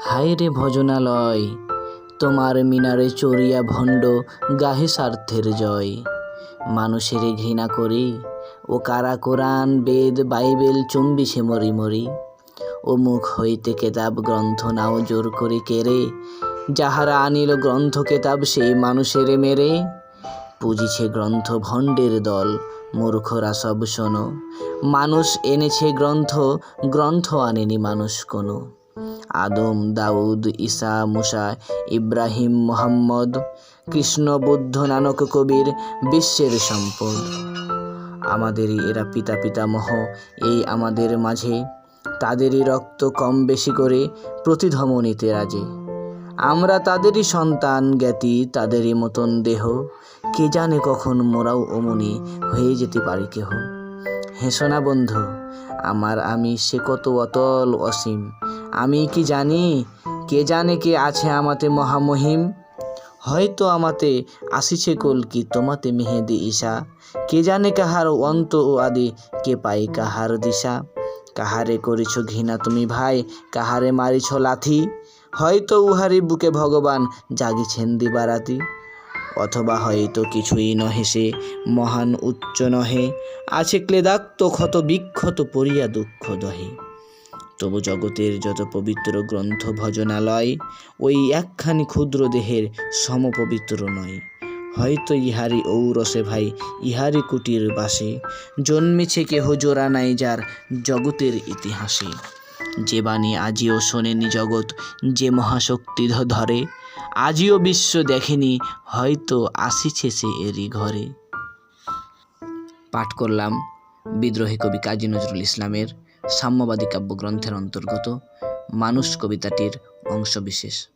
হায় রে ভজনালয়, তোমার মিনারে চড়িয়া ভণ্ড গাহে স্বার্থের জয়। মানুষেরে ঘৃণা করি ও কারা কোরআন বেদ বাইবেল চুম্বিছে মরি মরি। ও মুখ হইতে কেতাব গ্রন্থ নাও জোর করে কেড়ে, যাহারা আনিল গ্রন্থ কেতাব সেই মানুষেরে মেরে। পুজিছে গ্রন্থ ভণ্ডের দল, মূর্খরা সব শোনো। মানুষ এনেছে গ্রন্থ, গ্রন্থ আনেনি মানুষ কোনো। আদম দাউদ ঈসা মুসা ইব্রাহিম মোহাম্মদ, কৃষ্ণ বুদ্ধ নানক কবির বিশ্বের সম্পদ। আমাদেরই এরা পিতা পিতামহ এই আমাদের মাঝে, তাদেরই রক্ত কম বেশি করে প্রতিধমনীতে রাজে। আমরা তাদেরই সন্তান জ্ঞাতি, তাদেরই মতন দেহ। কে জানে কখন মোরাও অমনি হয়ে যেতে পারি কেহ। হেসো না বন্ধু আমার আমি, সে কত অতল অসীম। আমি কি জানি, কে জানে কে আছে আমাতে মহামহিম। হয়তো আমাতে আসিছে কলকি, তোমাতে মেহেদি ঈশা। কে জানে কাহার অন্ত ও আদি, কে পাই কাহার দিশা। কাহারে করিছ ঘৃণা তুমি ভাই, কাহারে মারিছ লাথি। হয়তো উহারি বুকে ভগবান জাগিছেন দিবারাতি। অথবা হয়তো কিছুই নহে সে মহান উচ্চ নহে, আছে ক্লেদাক্ত ক্ষত বিক্ষত পড়িয়া দুঃখ দহে। তবু জগতের যত পবিত্র গ্রন্থ ভজনালয়, ওই একখানি ক্ষুদ্র দেহের সমপবিত্র নয়। হয়তো ইহারি ঔরসে ভাই, ইহারি কুটির বাসে জন্মেছে কেহ জোড়া নাই যার জগতের ইতিহাসে। যে বাণী আজিও শোনেনি জগৎ, যে মহাশক্তি ধরে, আজিও বিশ্ব দেখেনি, হয়তো আসিছে সে এরই ঘরে। পাঠ করলাম বিদ্রোহী কবি কাজী নজরুল ইসলামের সাম্যবাদী কাব্যগ্রন্থের অন্তর্গত মানুষ কবিতাটির অংশবিশেষ।